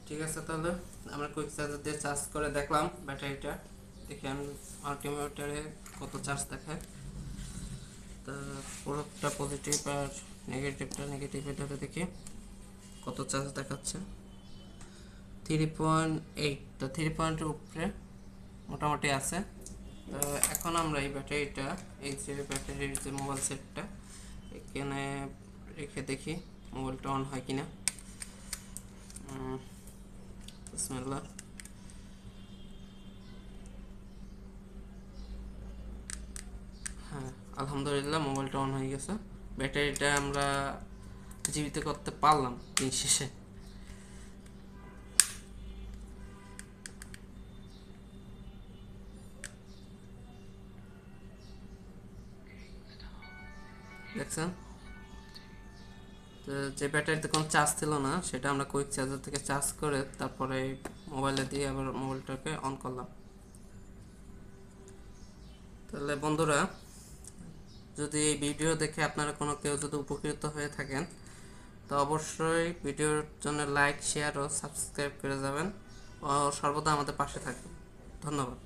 ঠিক আছে, তাহলে আমরা কুইক চার্জার দিয়ে চার্জ করে দেখলাম ব্যাটারিটা। দেখি আমি আলটিমিটারে কত চার্জ দেখায়। তা পুরোটা পজিটিভ আর নেগেটিভটা নেগেটিভ, এটাতে দেখি কত চার্জ দেখাচ্ছে। 3.8, তো 3 পয়েন্টের উপরে মোটামুটি আছে। তো এখন আমরা এই ব্যাটারিটা, এই যে ব্যাটারির যে মোবাইল সেটটা এখানে রেখে দেখি মোবাইলটা অন হয় কিনা। বিসমিল্লাহ। হ্যাঁ, আলহামদুলিল্লাহ মোবাইলটা অন হয়ে গেছে। ব্যাটারিটা আমরা জীবিত করতে পারলাম দিন শেষে। দেখছেন, তো যে ব্যাটারিতে কোনো চার্জ ছিল না সেটা আমরা কুইক চার্জার থেকে চার্জ করে তারপরে মোবাইলে দিয়ে আবার মোবাইলটাকে অন করলাম। তাহলে বন্ধুরা, যদি এই ভিডিও দেখে আপনারা কোনো কেউ যদি উপকৃত হয়ে থাকেন তো অবশ্যই ভিডিওর জন্য লাইক, শেয়ার ও সাবস্ক্রাইব করে যাবেন ও সর্বদা আমাদের পাশে থাকবেন। ধন্যবাদ।